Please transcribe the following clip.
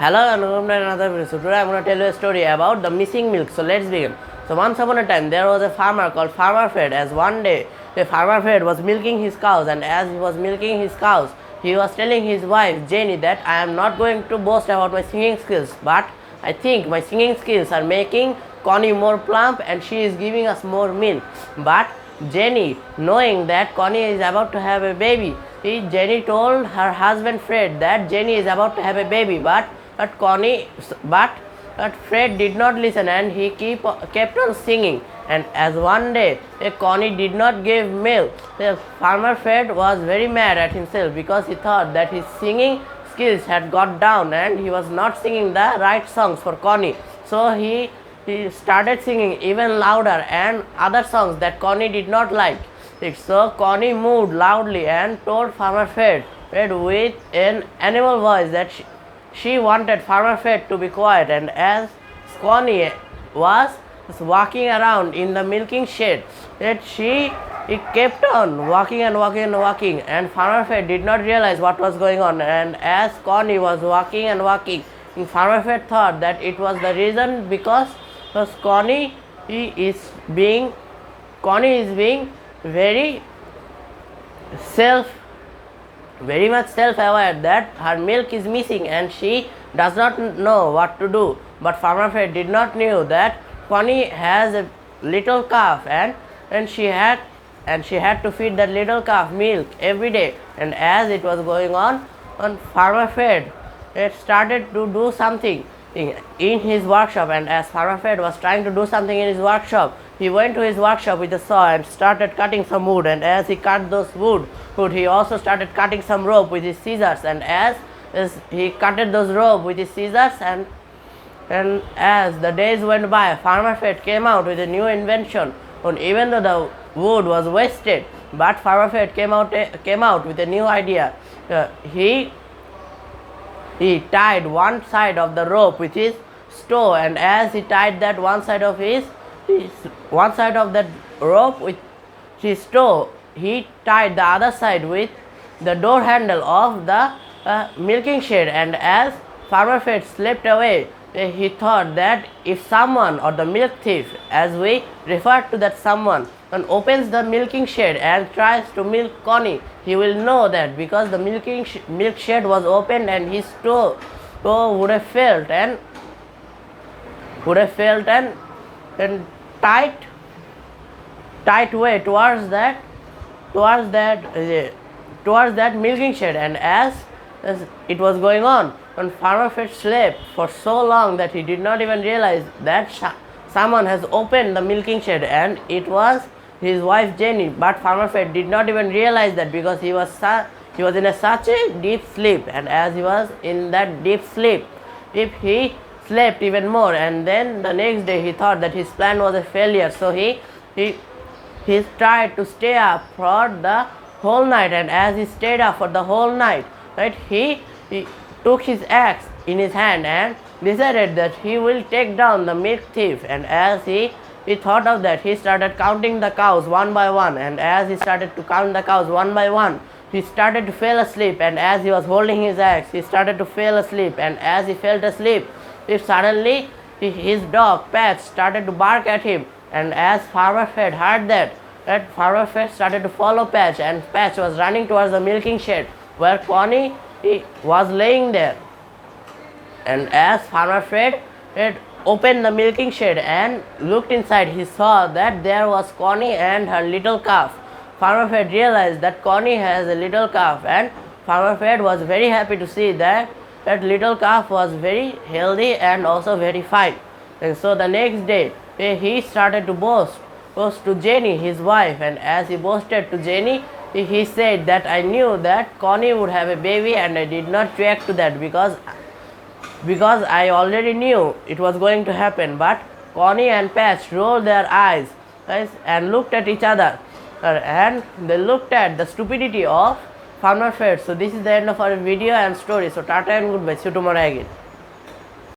Hello and welcome to another video. So today I'm going to tell you a story about the missing milk. So let's begin. So once upon a time there was a farmer called Farmer Fred. As one day the Farmer Fred was milking his cows, and as he was milking his cows he was telling his wife Jenny that I am not going to boast about my singing skills, but I think my singing skills are making Connie more plump and she is giving us more milk. But Jenny, knowing that Connie is about to have a baby, Jenny told her husband Fred that Jenny is about to have a baby, but Fred did not listen, and he kept on singing. And as one day Connie did not give milk, the Farmer Fred was very mad at himself because he thought that his singing skills had got down and he was not singing the right songs for Connie. So he started singing even louder and other songs that Connie did not like. So Connie moved loudly and told Farmer Fred with an animal voice that she wanted Farmer Fred to be quiet. And as Connie was walking around in the milking shed, he kept on walking and walking, and Farmer Fred did not realize what was going on. And as Connie was walking and walking, Farmer Fred thought that it was the reason because Connie is being very much self-aware that her milk is missing and she does not know what to do. But Farmer Fred did not know that Connie has a little calf, and she had to feed that little calf milk every day. And as it was going on Farmer Fred started to do something in his workshop. And as Farmer Fred was trying to do something in his workshop, he went to his workshop with a saw and started cutting some wood. And as he cut those wood, he also started cutting some rope with his scissors. And as he cutted those rope with his scissors, and as the days went by, Farmer Fred came out with a new invention. And even though the wood was wasted, but Farmer Fred came out with a new idea. He tied one side of the rope with his straw, and as he tied that one side of that rope with his straw, he tied the other side with the door handle of the milking shed. And as Farmer Fred slept away, he thought that if someone, or the milk thief as we refer to that someone, opens the milking shed and tries to milk Connie, he will know that because the milk shed was opened and his toe would have felt and tight way towards that milking shed. And as it was going on, and Farmer Fred slept for so long that he did not even realize that someone has opened the milking shed, and it was his wife Jenny. But Farmer Fred did not even realize that because he was in such a deep sleep. And as he was in that deep sleep, if he slept even more, and then the next day he thought that his plan was a failure. So he tried to stay up for the whole night. And as he stayed up for the whole night, he took his axe in his hand and decided that he will take down the milk thief. And as he thought of that, he started counting the cows one by one. And as he started to count the cows one by one, he started to fall asleep. And as he was holding his axe, he started to fall asleep. And as he fell asleep, suddenly his dog Patch started to bark at him. And as Farmer Fred heard that Farmer Fred started to follow Patch, and Patch was running towards the milking shed where Connie was laying there. And as Farmer Fred opened the milking shed and looked inside, he saw that there was Connie and her little calf. Farmer Fred realized that Connie has a little calf, and Farmer Fred was very happy to see that little calf was very healthy and also very fine. And so the next day he started to boast to Jenny, his wife. And as he boasted to Jenny, he said that I knew that Connie would have a baby, and I did not react to that because I already knew it was going to happen. But Connie and Patch rolled their eyes and looked at each other, and they looked at the stupidity of Farmer Fred. So this is the end of our video and story. So tata and goodbye. See you tomorrow again.